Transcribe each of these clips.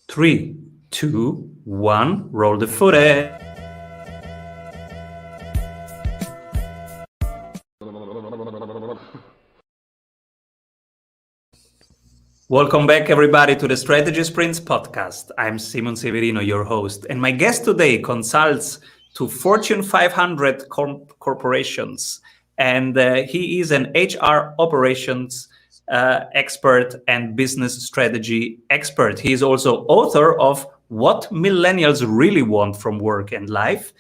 Three, two, one, roll the footage. Welcome back, everybody, to the Strategy Sprints podcast. I'm Severino, your host, and my guest today consults to Fortune 500 corporations, and he is an HR operations expert and business strategy expert. He is also author of What Millennials Really Want from Work and Life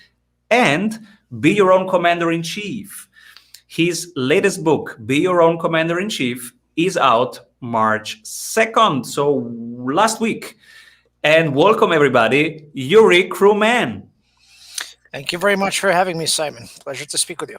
and Be Your Own Commander-in-Chief. His latest book, Be Your Own Commander-in-Chief, is out March 2nd, so last week. And welcome, everybody, Yuri Kruman. Thank you very much for having me, Simon. Pleasure to speak with you.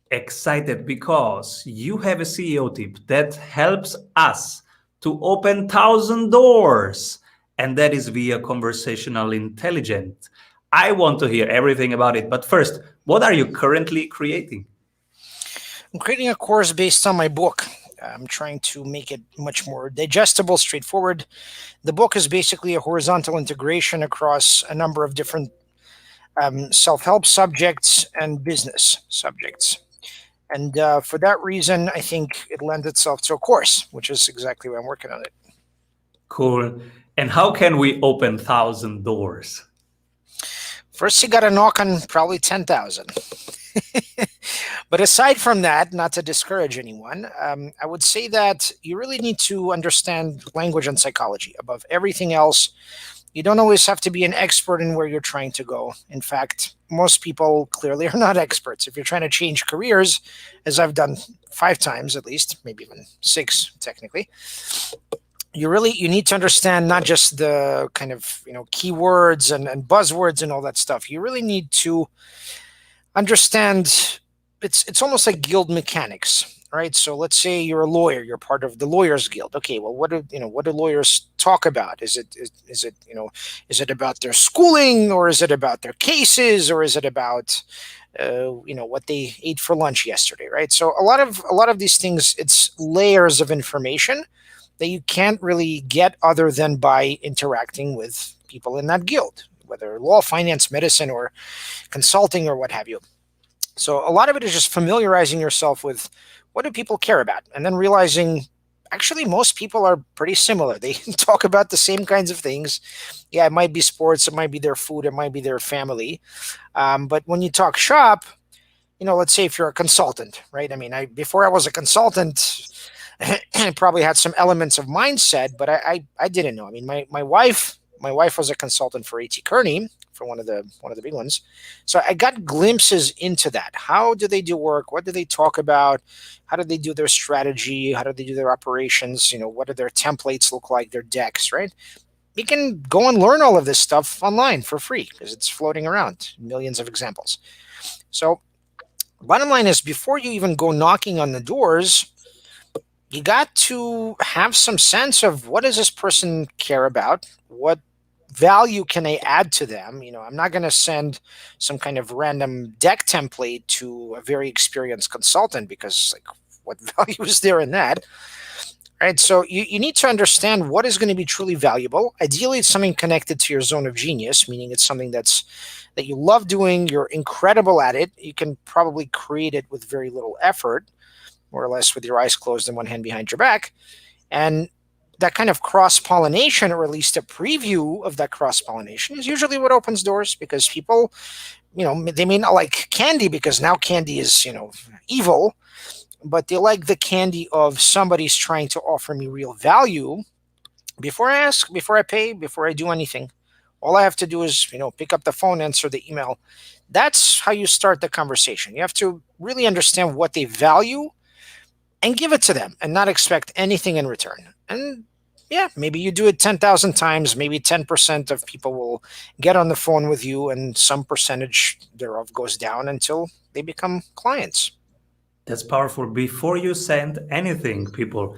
Excited because you have a CEO tip that helps us to open 1,000 doors, and that is via conversational intelligence. I want to hear everything about it, but first, what are you currently creating? I'm creating a course based on my book. I'm trying to make it much more digestible, straightforward. The book is basically a horizontal integration across a number of different self-help subjects and business subjects. And for that reason, I think it lends itself to a course, which is exactly why I'm working on it. Cool. And how can we open 1,000 doors? First, you got to knock on probably 10,000. But aside from that, not to discourage anyone, I would say that you really need to understand language and psychology above everything else. You don't always have to be an expert in where you're trying to go. In fact, most people clearly are not experts. If you're trying to change careers, as I've done 5 times at least, maybe even 6 technically, you need to understand not just the kind of keywords and buzzwords and all that stuff. You really need to understand it's almost like guild mechanics, right? So let's say you're a lawyer, you're part of the lawyers guild. Okay, well, what do lawyers talk about? Is it about their schooling, or is it about their cases, or is it about what they ate for lunch yesterday, right? So a lot of these things, it's layers of information that you can't really get other than by interacting with people in that guild, whether law, finance, medicine, or consulting, or what have you. So a lot of it is just familiarizing yourself with what do people care about, and then realizing actually most people are pretty similar. They talk about the same kinds of things. Yeah, it might be sports, it might be their food, it might be their family. But when you talk shop, let's say if you're a consultant, right? I mean, before I was a consultant, I probably had some elements of mindset, but I didn't know. I mean, my wife was a consultant for A.T. Kearney, for one of the big ones. So I got glimpses into that. How do they do work? What do they talk about? How do they do their strategy? How do they do their operations? What do their templates look like, their decks, right? You can go and learn all of this stuff online for free because it's floating around, millions of examples. So bottom line is, before you even go knocking on the doors, you got to have some sense of what does this person care about? What value can I add to them? I'm not going to send some kind of random deck template to a very experienced consultant because, what value is there in that? Right. So you need to understand what is going to be truly valuable. Ideally, it's something connected to your zone of genius, meaning it's something that you love doing, you're incredible at it. You can probably create it with very little effort, more or less with your eyes closed and one hand behind your back. And that kind of cross-pollination, or at least a preview of that cross-pollination, is usually what opens doors, because people, they may not like candy because now candy is, evil, but they like the candy of somebody's trying to offer me real value. Before I ask, before I pay, before I do anything, all I have to do is, pick up the phone, answer the email. That's how you start the conversation. You have to really understand what they value and give it to them and not expect anything in return. And yeah, maybe you do it 10,000 times, maybe 10% of people will get on the phone with you, and some percentage thereof goes down until they become clients. That's powerful. Before you send anything, people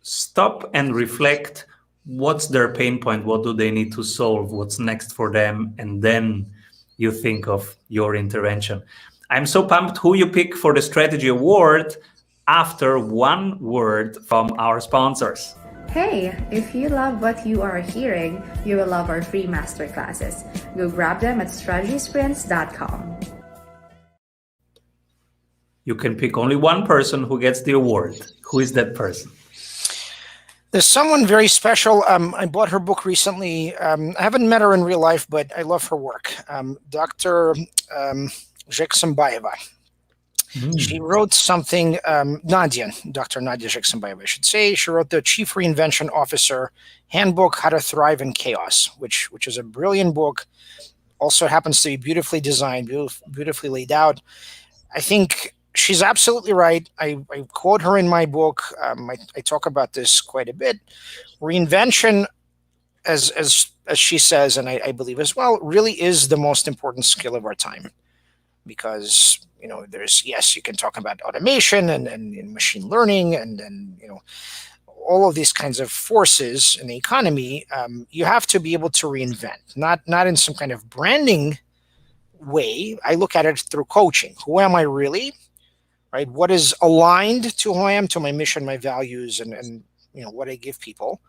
stop and reflect. What's their pain point? What do they need to solve? What's next for them? And then you think of your intervention. I'm so pumped who you pick for the Strategy Award after one word from our sponsors. Hey, if you love what you are hearing, you will love our free masterclasses. Go grab them at strategysprints.com. You can pick only one person who gets the award. Who is that person? There's someone very special. I bought her book recently. I haven't met her in real life, but I love her work. Dr. Zheksambayeva. She wrote something, Dr. Nadia Zheksambayeva, I should say. She wrote the Chief Reinvention Officer Handbook, How to Thrive in Chaos, which is a brilliant book. Also happens to be beautifully designed, beautifully laid out. I think she's absolutely right. I quote her in my book. I talk about this quite a bit. Reinvention, as she says, and I believe as well, really is the most important skill of our time. Because there's, yes, you can talk about automation and machine learning and all of these kinds of forces in the economy. You have to be able to reinvent, not in some kind of branding way. I look at it through coaching. Who am I really? Right? What is aligned to who I am, to my mission, my values, and what I give people,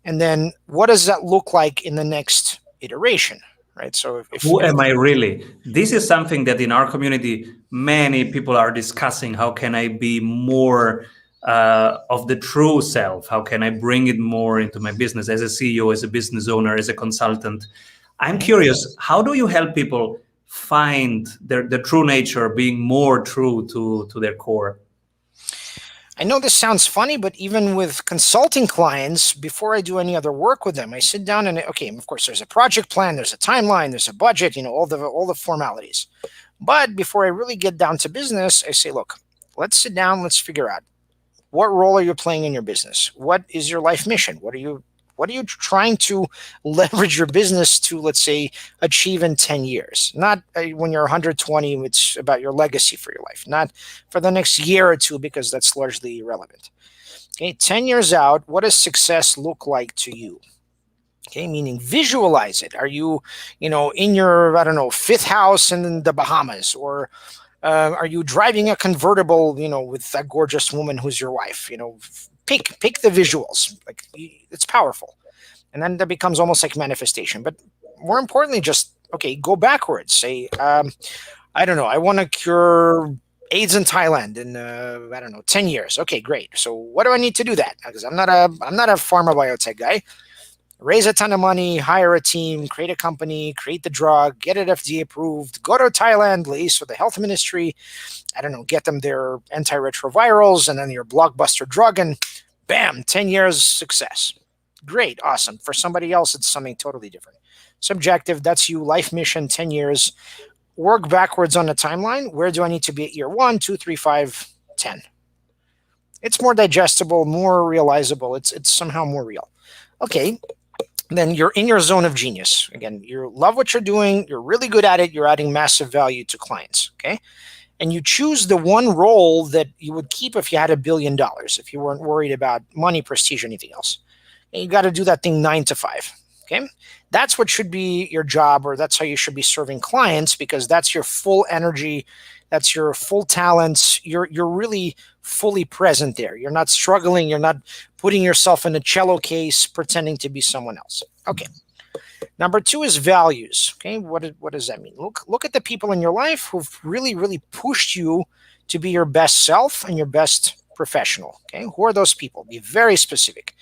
and then what does that look like in the next iteration? Right. So who am I really? This is something that in our community, many people are discussing. How can I be more of the true self? How can I bring it more into my business as a CEO, as a business owner, as a consultant? I'm curious, how do you help people find their true nature, being more true to their core? I know this sounds funny, but even with consulting clients, before I do any other work with them, I sit down and, okay, of course, there's a project plan, there's a timeline, there's a budget, all the formalities. But before I really get down to business, I say, look, let's sit down, let's figure out what role are you playing in your business? What is your life mission? What are you trying to leverage your business to, let's say, achieve in 10 years? Not when you're 120, it's about your legacy for your life, not for the next year or two, because that's largely irrelevant. Okay, 10 years out, what does success look like to you? Okay, meaning visualize it. Are you, in your, I don't know, fifth house in the Bahamas, or are you driving a convertible, with that gorgeous woman who's your wife? Pick the visuals. Like, it's powerful, and then that becomes almost like manifestation. But more importantly, just go backwards. Say, I don't know, I want to cure AIDS in Thailand in 10 years. Okay, great. So what do I need to do that? Because I'm not a pharma biotech guy. Raise a ton of money, hire a team, create a company, create the drug, get it FDA approved, go to Thailand, liaise with the health ministry, get them their antiretrovirals and then your blockbuster drug, and bam, 10 years success. Great, awesome. For somebody else, it's something totally different. Subjective, that's you, life mission, 10 years. Work backwards on the timeline. Where do I need to be at year 1, 2, 3, 5, 10? It's more digestible, more realizable. It's somehow more real. Okay. Then you're in your zone of genius. Again, you love what you're doing. You're really good at it. You're adding massive value to clients. Okay. And you choose the one role that you would keep if you had $1 billion, if you weren't worried about money, prestige, or anything else. And you got to do that thing 9 to 5. Okay. That's what should be your job, or that's how you should be serving clients, because that's your full energy. That's your full talents. You're really fully present there. You're not struggling. You're not putting yourself in a cello case, pretending to be someone else. Okay. Number 2 is values. Okay. What does that mean? Look at the people in your life who've really, really pushed you to be your best self and your best professional. Okay. Who are those people? Be very specific.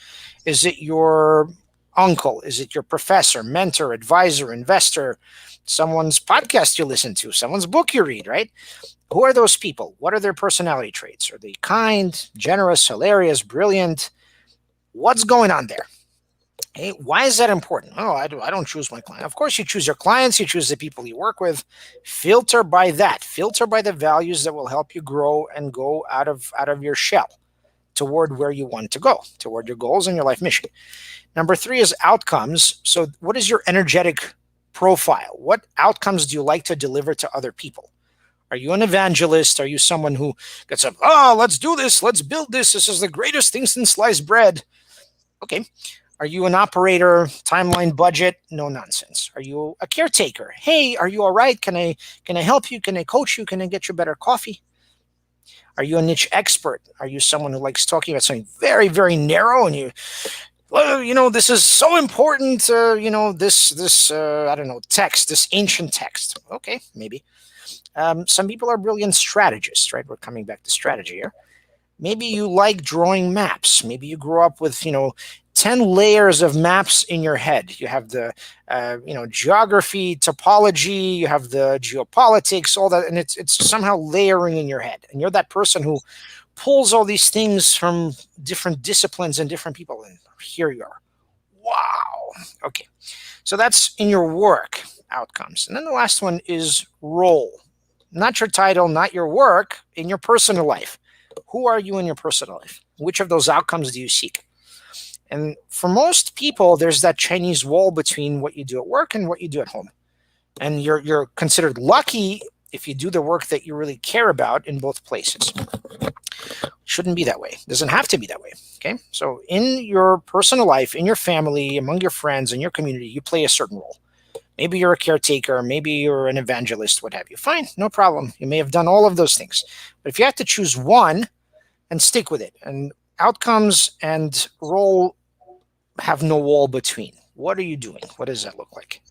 Is it your uncle? Is it your professor, mentor, advisor, investor, someone's podcast you listen to, someone's book you read, right? Who are those people? What are their personality traits? Are they kind, generous, hilarious, brilliant? What's going on there? Hey, why is that important? Oh, I don't choose my client. Of course, you choose your clients. You choose the people you work with. Filter by that. Filter by the values that will help you grow and go out of your shell toward where you want to go, toward your goals and your life mission. Number 3 is outcomes. So what is your energetic profile? What outcomes do you like to deliver to other people? Are you an evangelist? Are you someone who gets up, let's do this, let's build this, this is the greatest thing since sliced bread? Okay. Are you an operator, timeline, budget? No nonsense. Are you a caretaker? Hey, are you all right? Can I help you? Can I coach you? Can I get you better coffee? Are you a niche expert? Are you someone who likes talking about something very, very narrow, and well, this is so important, this I don't know, text, this ancient text. Okay, maybe. Some people are brilliant strategists, right? We're coming back to strategy here. Maybe you like drawing maps. Maybe you grew up with, 10 layers of maps in your head. You have the, geography, topology, you have the geopolitics, all that, and it's somehow layering in your head. And you're that person who pulls all these things from different disciplines and different people, and here you are. Wow. Okay. So that's in your work outcomes. And then the last one is role. Not your title, not your work, in your personal life. Who are you in your personal life? Which of those outcomes do you seek? And for most people, there's that Chinese wall between what you do at work and what you do at home. And you're considered lucky if you do the work that you really care about in both places. Shouldn't be that way. Doesn't have to be that way. Okay. So in your personal life, in your family, among your friends, in your community, you play a certain role. Maybe you're a caretaker, maybe you're an evangelist, what have you. Fine, no problem. You may have done all of those things. But if you have to choose one and stick with it, and outcomes and role have no wall between, what are you doing? What does that look like?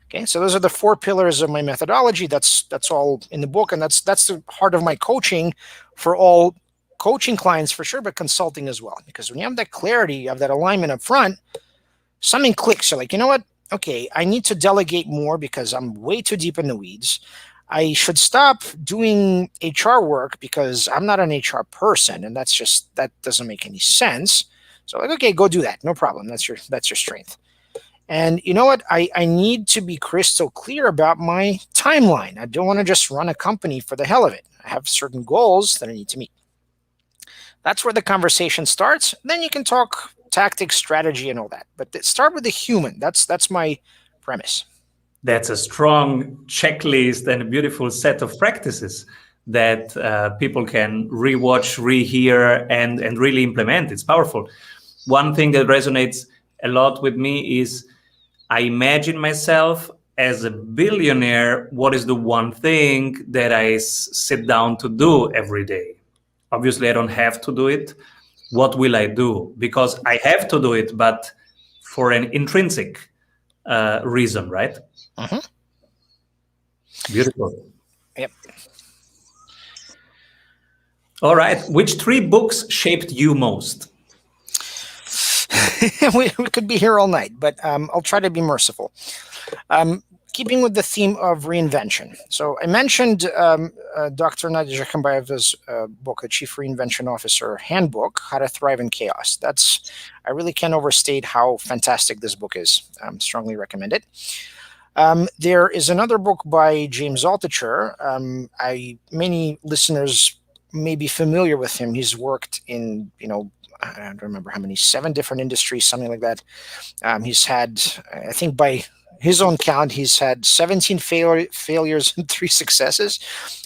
Okay, so those are the 4 pillars of my methodology. That's all in the book, and that's the heart of my coaching for all coaching clients for sure, but consulting as well. Because when you have that clarity, you have that alignment up front, something clicks. You're like, you know what? Okay, I need to delegate more because I'm way too deep in the weeds. I should stop doing HR work because I'm not an HR person, and that doesn't make any sense. So like, okay, go do that. No problem. That's your strength. And you know what? I need to be crystal clear about my timeline. I don't want to just run a company for the hell of it. I have certain goals that I need to meet. That's where the conversation starts. Then you can talk tactics, strategy, and all that. But start with the human. That's my premise. That's a strong checklist and a beautiful set of practices that people can rewatch, rehear, and really implement. It's powerful. One thing that resonates a lot with me is I imagine myself as a billionaire. What is the one thing that I sit down to do every day? Obviously, I don't have to do it. What will I do? Because I have to do it, but for an intrinsic reason, right? Mm-hmm. Beautiful. Yep. All right. Which 3 books shaped you most? we could be here all night, but I'll try to be merciful. Keeping with the theme of reinvention. So I mentioned Dr. Nadia Jakambayeva's book, A Chief Reinvention Officer Handbook, How to Thrive in Chaos. I really can't overstate how fantastic this book is. Strongly recommend it. There is another book by James Altucher. Many listeners may be familiar with him. He's worked in, I don't remember how many, 7 different industries, something like that. He's had, I think by his own count, he's had 17 failures and 3 successes.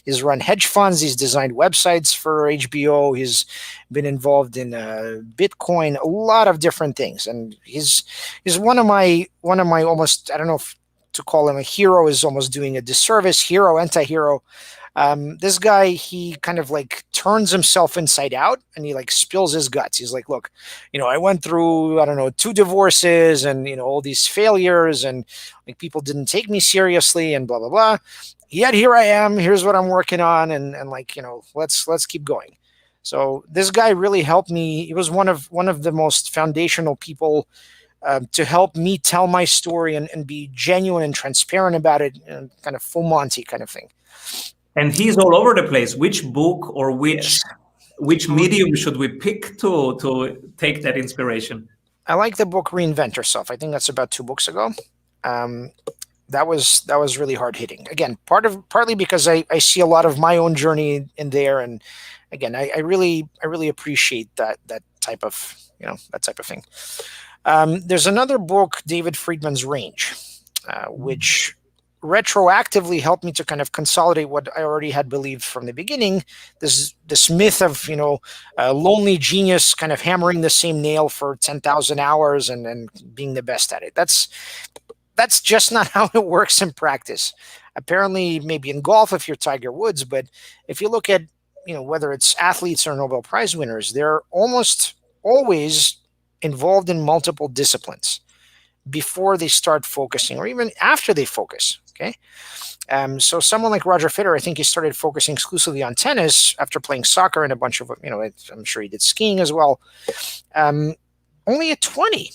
He's run hedge funds. He's designed websites for HBO. He's been involved in Bitcoin, a lot of different things. And he's one of my almost, I don't know if to call him a hero is almost doing a disservice. Hero, anti-hero. This guy, he kind of like turns himself inside out and he like spills his guts. He's like, look, I went through, 2 divorces and, all these failures and like people didn't take me seriously and blah, blah, blah. Yet here I am. Here's what I'm working on. And like, let's keep going. So this guy really helped me. He was one of the most foundational people to help me tell my story and be genuine and transparent about it, and kind of full Monty kind of thing. And he's all over the place. Which book or which medium should we pick to take that inspiration? I like the book Reinvent Yourself. I think that's about 2 books ago. That was really hard hitting. Again, partly because I see a lot of my own journey in there, and again, I really appreciate that type of thing. There's another book, David Friedman's Range, which retroactively helped me to kind of consolidate what I already had believed from the beginning. This myth of a lonely genius kind of hammering the same nail for 10,000 hours and being the best at it. That's just not how it works in practice. Apparently, maybe in golf if you're Tiger Woods, but if you look at whether it's athletes or Nobel Prize winners, they're almost always involved in multiple disciplines before they start focusing, or even after they focus. Okay. So someone like Roger Federer, I think he started focusing exclusively on tennis after playing soccer and a bunch of, I'm sure he did skiing as well. Only at 20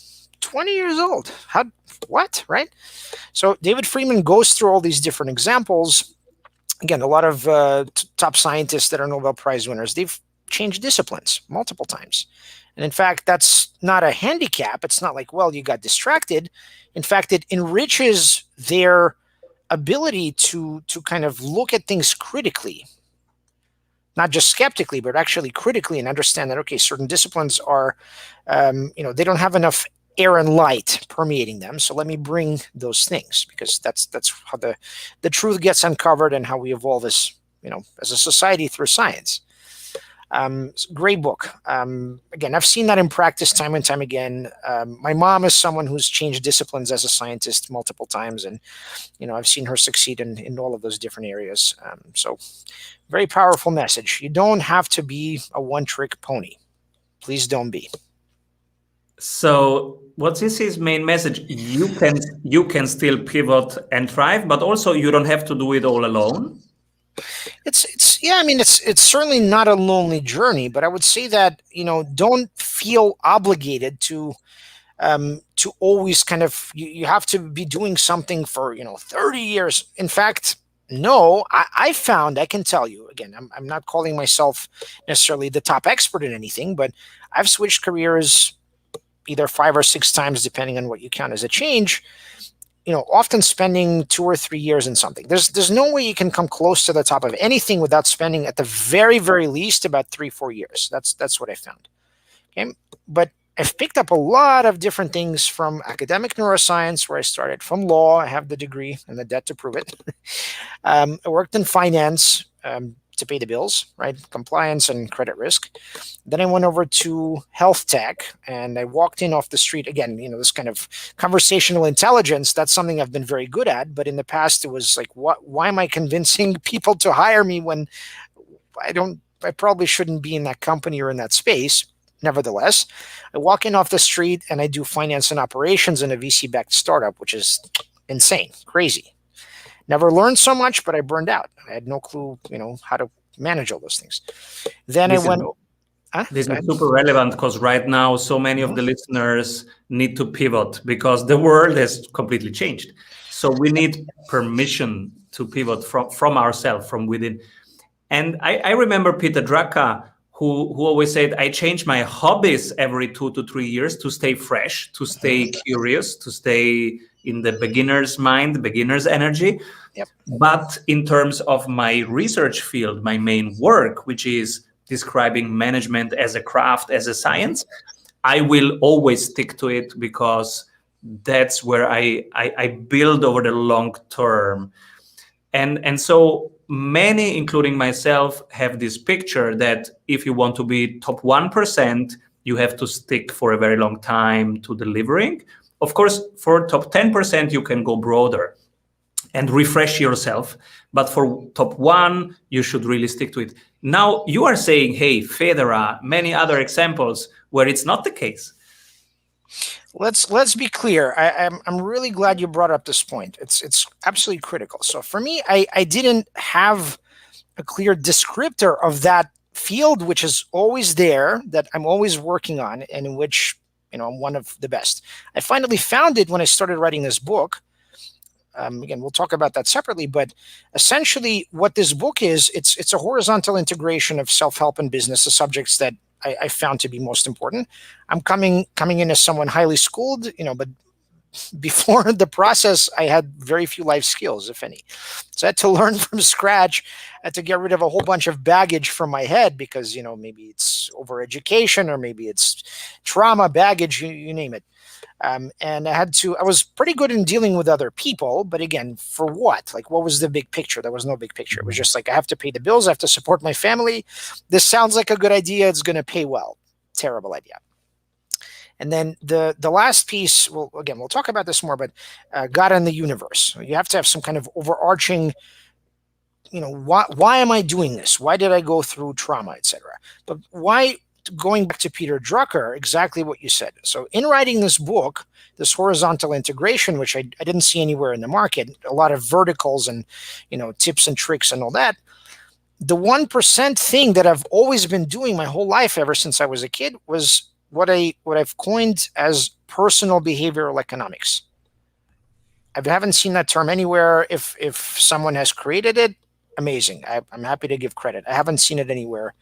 years old. What, right? So David Friedman goes through all these different examples. Again, a lot of top scientists that are Nobel Prize winners, they've changed disciplines multiple times. And in fact, that's not a handicap. It's not like, well, you got distracted. In fact, it enriches their ability to kind of look at things critically, not just skeptically, but actually critically, and understand that, okay, certain disciplines are, they don't have enough air and light permeating them. So let me bring those things, because that's how the truth gets uncovered and how we evolve as a society through science. Great book. Again, I've seen that in practice time and time again. My mom is someone who's changed disciplines as a scientist multiple times, and I've seen her succeed in all of those different areas. So very powerful message. You don't have to be a one-trick pony. Please don't be. So what's his main message? You can still pivot and thrive, but also you don't have to do it all alone. It's certainly not a lonely journey, but I would say that don't feel obligated to always kind of you have to be doing something for 30 years. In fact, no, I found, I can tell you again, I'm not calling myself necessarily the top expert in anything, but I've switched careers either 5 or 6 times, depending on what you count as a change. Often spending 2 or 3 years in something. There's no way you can come close to the top of anything without spending at the very, very least about 3-4 years. That's what I found. Okay, but I've picked up a lot of different things from academic neuroscience, where I started, from law. I have the degree and the debt to prove it. I worked in finance to pay the bills, right? Compliance and credit risk. Then I went over to health tech, and I walked in off the street. Again, this kind of conversational intelligence, that's something I've been very good at. But in the past, it was like, why am I convincing people to hire me when I probably shouldn't be in that company or in that space? Nevertheless, I walk in off the street and I do finance and operations in a VC-backed startup, which is insane, crazy. Never learned so much, but I burned out. I had no clue, how to manage all those things. Then I went. This is super relevant, because right now so many of the listeners need to pivot because the world has completely changed. So we need permission to pivot from ourselves, from within. And I remember Peter Drucker, who always said, I change my hobbies every 2 to 3 years to stay fresh, to stay curious, to stay in the beginner's mind, the beginner's energy. Yep. But in terms of my research field, my main work, which is describing management as a craft, as a science, I will always stick to it, because that's where I build over the long term. And so many, including myself, have this picture that if you want to be top 1%, you have to stick for a very long time to delivering. Of course, for top 10%, you can go broader and refresh yourself. But for top 1, you should really stick to it. Now, you are saying, hey, Federer, many other examples where it's not the case. Let's be clear. I'm really glad you brought up this point. It's absolutely critical. So for me, I didn't have a clear descriptor of that field, which is always there, that I'm always working on, and in which I'm one of the best. I finally found it when I started writing this book. Again, we'll talk about that separately, but essentially what this book is, it's a horizontal integration of self-help and business, the subjects that I found to be most important. I'm coming in as someone highly schooled, but before the process, I had very few life skills, if any. So I had to learn from scratch. I had to get rid of a whole bunch of baggage from my head, because, maybe it's overeducation, or maybe it's trauma, baggage, you name it. And I was pretty good in dealing with other people, but again, for what? Like, what was the big picture? There was no big picture. It was just like, I have to pay the bills. I have to support my family. This sounds like a good idea. It's going to pay well. Terrible idea. And then the last piece, well, again, we'll talk about this more, but God and the universe. You have to have some kind of overarching why am I doing this? Why did I go through trauma, etc.? But why, going back to Peter Drucker, exactly what you said. So in writing this book, this horizontal integration, which I didn't see anywhere in the market, a lot of verticals and, tips and tricks and all that. The 1% thing that I've always been doing my whole life, ever since I was a kid, was what I've coined as personal behavioral economics. I haven't seen that term anywhere. If someone has created it, amazing. I'm happy to give credit. I haven't seen it anywhere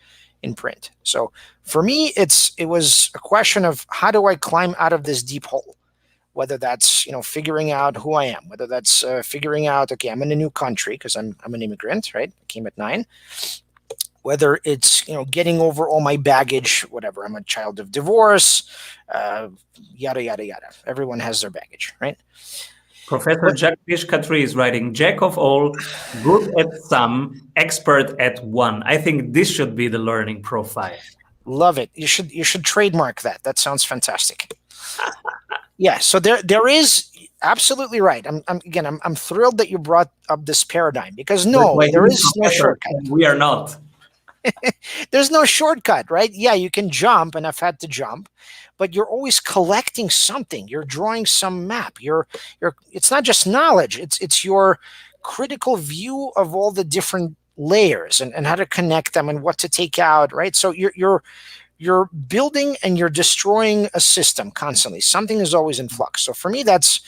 in print. So for me, it was a question of, how do I climb out of this deep hole? Whether that's figuring out who I am, whether that's figuring out, okay, I'm in a new country because I'm an immigrant, right? I came at 9. Whether it's getting over all my baggage, whatever. I'm a child of divorce, yada yada yada. Everyone has their baggage, right? Professor Jagdish Khatri is writing, Jack of all, good at some, expert at one. I think this should be the learning profile. Love it. You should trademark that. That sounds fantastic. Yeah. So there is, absolutely right. I'm thrilled that you brought up this paradigm, because there is no shortcut. We are not. There's no shortcut, right? Yeah, you can jump, and I've had to jump, but you're always collecting something. You're drawing some map. It's not just knowledge. It's your critical view of all the different layers and how to connect them and what to take out, right? So you're building and you're destroying a system constantly. Something is always in flux. So for me, that's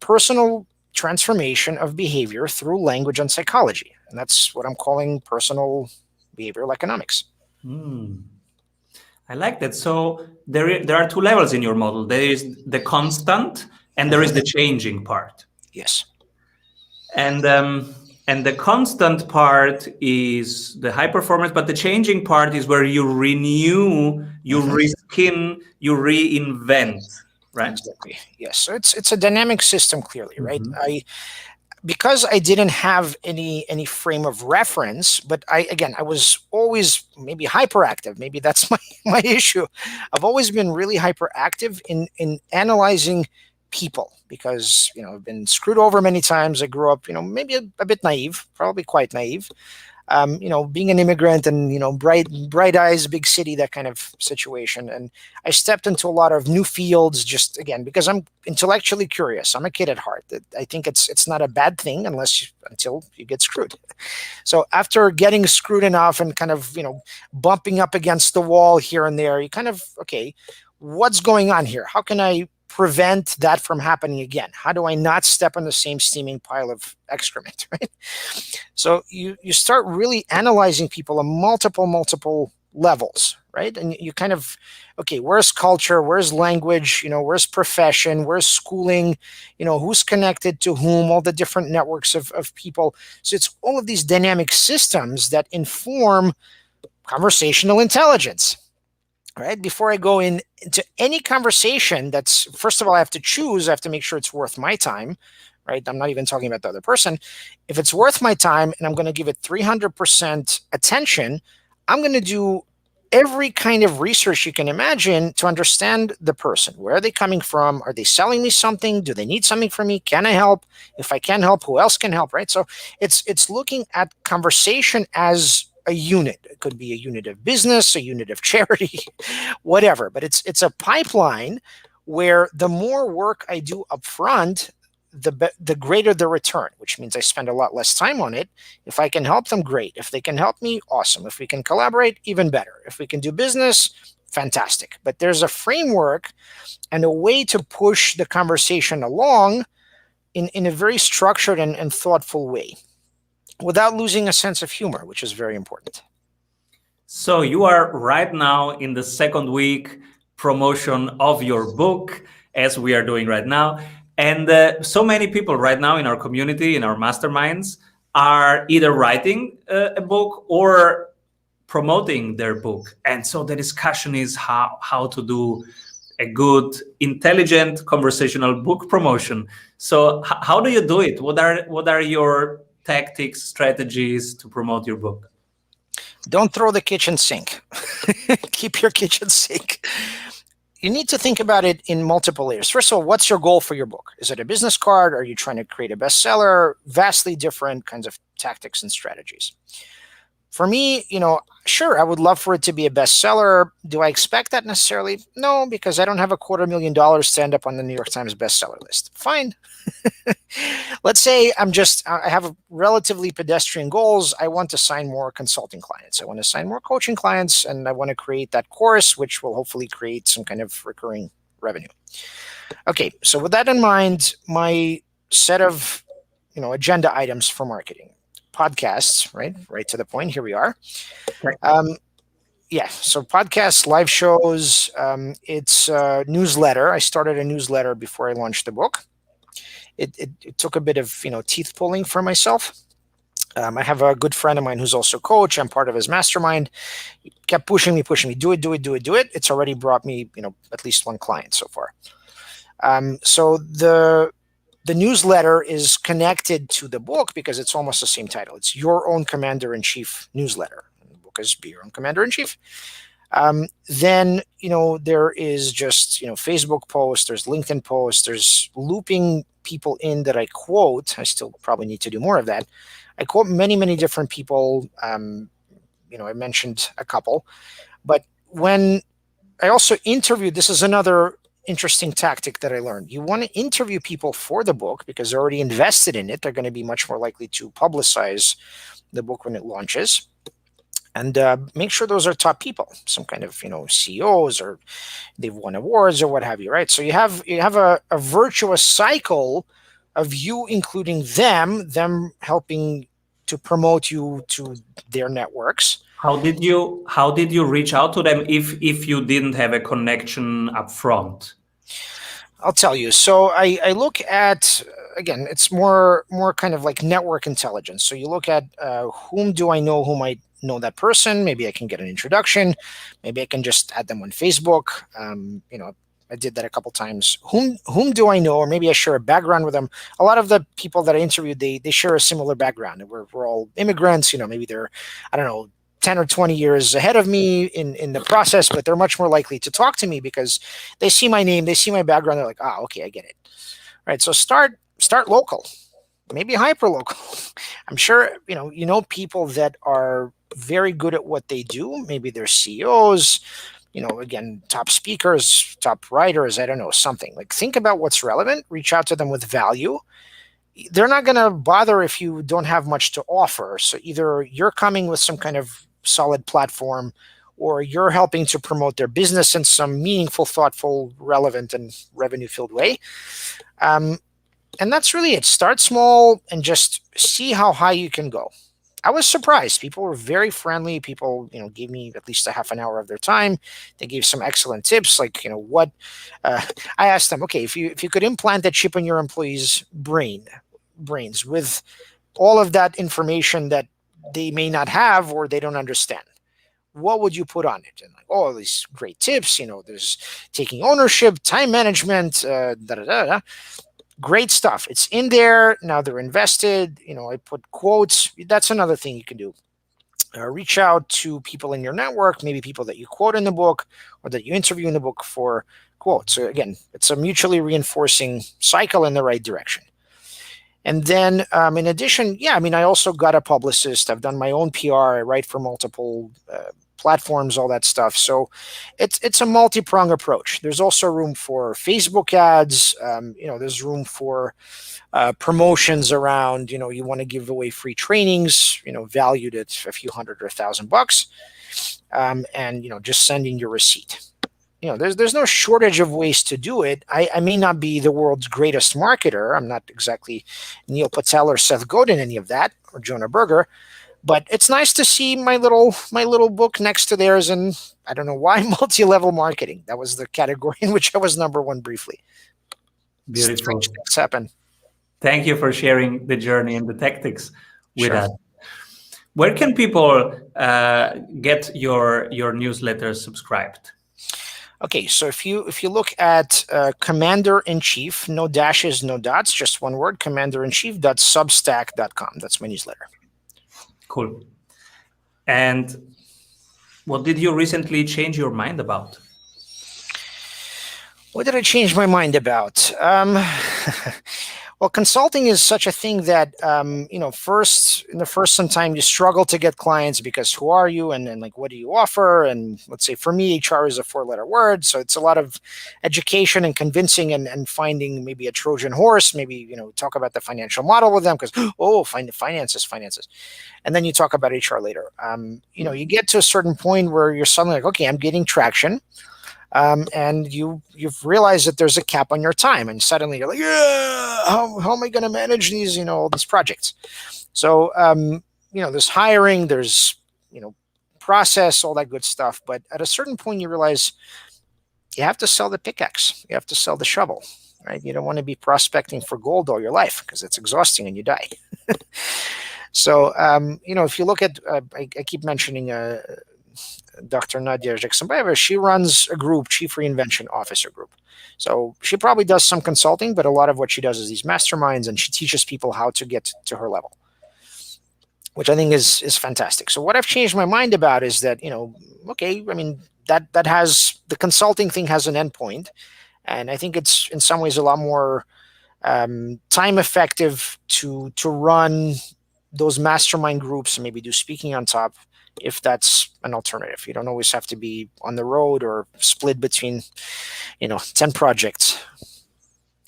personal transformation of behavior through language and psychology. And that's what I'm calling personal behavioral economics. I like that. So there are 2 levels in your model. There is the constant and there is the changing part. Yes. And the constant part is the high performance, but the changing part is where you renew, you reskin, you reinvent, right? Exactly. Yes. So it's a dynamic system, clearly, right? Because I didn't have any frame of reference, but I was always maybe hyperactive. Maybe that's my issue. I've always been really hyperactive in analyzing people, because I've been screwed over many times. I grew up maybe a bit naive, probably quite naive. Being an immigrant and bright eyes, big city, that kind of situation. And I stepped into a lot of new fields, just again because I'm intellectually curious. I'm a kid at heart. I think it's not a bad thing until you get screwed. So after getting screwed enough and kind of bumping up against the wall here and there, you kind of, okay, what's going on here? How can I prevent that from happening again? How do I not step on the same steaming pile of excrement, right? So you start really analyzing people on multiple levels, right? And you kind of, okay, where's culture? Where's language? Where's profession? Where's schooling? Who's connected to whom? All the different networks of people. So it's all of these dynamic systems that inform conversational intelligence. Right? Before I go into any conversation, first of all, I have to choose. I have to make sure it's worth my time, right? I'm not even talking about the other person. If it's worth my time and I'm going to give it 300% attention, I'm going to do every kind of research you can imagine to understand the person. Where are they coming from? Are they selling me something? Do they need something from me? Can I help? If I can help, who else can help, right? So it's looking at conversation as a unit. It could be a unit of business, a unit of charity, whatever. But it's a pipeline where the more work I do up front, the greater the return, which means I spend a lot less time on it. If I can help them, great. If they can help me, awesome. If we can collaborate, even better. If we can do business, fantastic. But there's a framework and a way to push the conversation along in a very structured and thoughtful way, without losing a sense of humor, which is very important. So you are right now in the 2nd week promotion of your book, as we are doing right now. And so many people right now in our community, in our masterminds, are either writing a book or promoting their book. And so the discussion is how to do a good, intelligent, conversational book promotion. So how do you do it? What are your tactics, strategies to promote your book? Don't throw the kitchen sink. Keep your kitchen sink. You need to think about it in multiple layers. First of all, what's your goal for your book? Is it a business card? Are you trying to create a bestseller? Vastly different kinds of tactics and strategies. For me, sure, I would love for it to be a bestseller. Do I expect that necessarily? No, because I don't have $250,000 to end up on the New York Times bestseller list. Fine. Let's say I have a relatively pedestrian goals. I want to sign more consulting clients. I want to sign more coaching clients, and I want to create that course, which will hopefully create some kind of recurring revenue. Okay, so with that in mind, my set of agenda items for marketing. Podcasts, right to the point. Here we are. Right. So podcasts, live shows. It's a newsletter. I started a newsletter before I launched the book. It took a bit of teeth pulling for myself. I have a good friend of mine who's also a coach. I'm part of his mastermind. He kept pushing me. Do it. It's already brought me at least one client so far. So the newsletter is connected to the book because it's almost the same title. It's Your Own Commander-in-Chief newsletter. And the book is Be Your Own Commander-in-Chief. Then, there is just, Facebook posts, there's LinkedIn posts, there's looping people in that I quote. I still probably need to do more of that. I quote many, many different people. I mentioned a couple. But when I also interviewed, this is another interesting tactic that I learned. You want to interview people for the book because they're already invested in it. They're going to be much more likely to publicize the book when it launches. And make sure those are top people, some kind of CEOs, or they've won awards or what have you, right? So you have a virtuous cycle of you including them helping to promote you to their networks. How did you reach out to them if you didn't have a connection up front? I'll tell you. So I look at, again, it's more kind of like network intelligence. So you look at whom do I know who might know that person. Maybe I can get an introduction. Maybe I can just add them on Facebook. I did that a couple times. Whom do I know? Or maybe I share a background with them. A lot of the people that I interviewed, they share a similar background. We're all immigrants. Maybe they're, 10 or 20 years ahead of me in the process, but they're much more likely to talk to me because they see my name, they see my background. They're like, okay, I get it. Right. So start local, maybe hyper local. I'm sure, people that are very good at what they do. Maybe they're CEOs, again, top speakers, top writers, I don't know, something. Like, think about what's relevant, reach out to them with value. They're not going to bother if you don't have much to offer. So either you're coming with some kind of solid platform, or you're helping to promote their business in some meaningful, thoughtful, relevant, and revenue-filled way. And that's really it. Start small and just see how high you can go. I was surprised. People were very friendly. People, gave me at least a half an hour of their time. They gave some excellent tips, like, what I asked them, okay, if you could implant a chip in your employees' brains with all of that information that they may not have or they don't understand, what would you put on it? And like, all these great tips, there's taking ownership, time management, great stuff. It's in there. Now they're invested. I put quotes. That's another thing you can do. Reach out to people in your network, maybe people that you quote in the book or that you interview in the book for quotes. So again, it's a mutually reinforcing cycle in the right direction. And then in addition, I also got a publicist. I've done my own PR. I write for multiple platforms, all that stuff. So it's a multi-pronged approach. There's also room for Facebook ads. There's room for promotions around, you want to give away free trainings, valued at a few $100 or $1,000, and, just sending your receipt. There's no shortage of ways to do it. I may not be the world's greatest marketer. I'm not exactly Neil Patel or Seth Godin, any of that, or Jonah Berger. But it's nice to see my little book next to theirs, and I don't know why, multi-level marketing. That was the category in which I was number one briefly. Beautiful. Strange things happen. Thank you for sharing the journey and the tactics with us. Where can people get your newsletter subscribed? Okay, so if you look at Commander-in-Chief, no dashes, no dots, just one word, commander-in-chief.substack.com. That's my newsletter. Cool. And what did you recently change your mind about? What did I change my mind about? Well, Well, consulting is such a thing that first in the first some time you struggle to get clients because who are you and like what do you offer? And let's say for me, HR is a 4-letter word, so it's a lot of education and convincing and finding maybe a Trojan horse. Maybe talk about the financial model with them because finances, and then you talk about HR later. You get to a certain point where you're suddenly like, okay, I'm getting traction. And you've realized that there's a cap on your time, and suddenly you're like, yeah, how am I going to manage these, all these projects? So, there's hiring, there's, process, all that good stuff. But at a certain point, you realize you have to sell the pickaxe, you have to sell the shovel, right? You don't want to be prospecting for gold all your life because it's exhausting and you die. So, if you look at, I keep mentioning, Dr. Nadia Jackson-Baeva, she runs a group, Chief Reinvention Officer Group. So she probably does some consulting, but a lot of what she does is these masterminds, and she teaches people how to get to her level, which I think is fantastic. So what I've changed my mind about is that, okay, I mean, that has, the consulting thing has an endpoint. And I think it's in some ways a lot more time effective to run those mastermind groups and maybe do speaking on top, if that's an alternative. You don't always have to be on the road or split between 10 projects.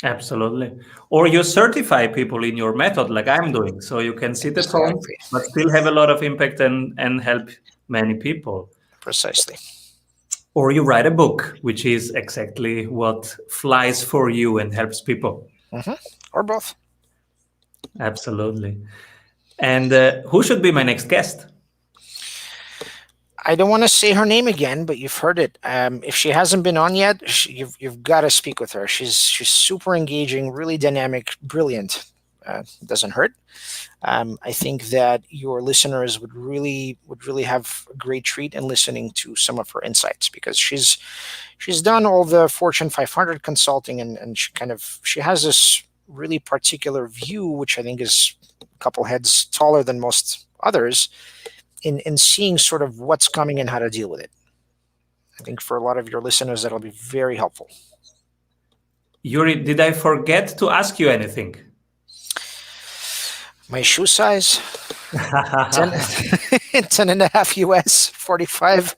Absolutely. Or you certify people in your method like I'm doing, so you can sit at home but still have a lot of impact and help many people. Precisely. Or you write a book, which is exactly what flies for you and helps people. Mm-hmm. Or both. Absolutely. And who should be my next guest? I don't want to say her name again, but you've heard it. If she hasn't been on yet, you've got to speak with her. She's super engaging, really dynamic, brilliant. Doesn't hurt. I think that your listeners would really have a great treat in listening to some of her insights, because she's done all the Fortune 500 consulting, and she has this really particular view, which I think is a couple heads taller than most others, in seeing sort of what's coming and how to deal with it. I think for a lot of your listeners, that'll be very helpful. Yuri, did I forget to ask you anything? My shoe size? 10 and a half US, 45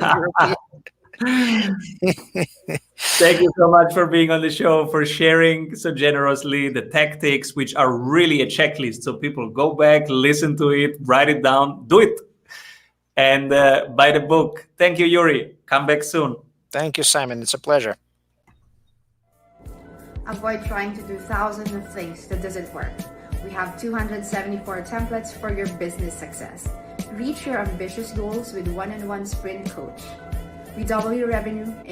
European. Thank you so much for being on the show, for sharing so generously the tactics, which are really a checklist. So people go back, listen to it, write it down, do it, and buy the book. Thank you, Yuri. Come back soon. Thank you, Simon. It's a pleasure. Avoid trying to do thousands of things that doesn't work. We have 274 templates for your business success. Reach your ambitious goals with one-on-one sprint coach. We double your revenue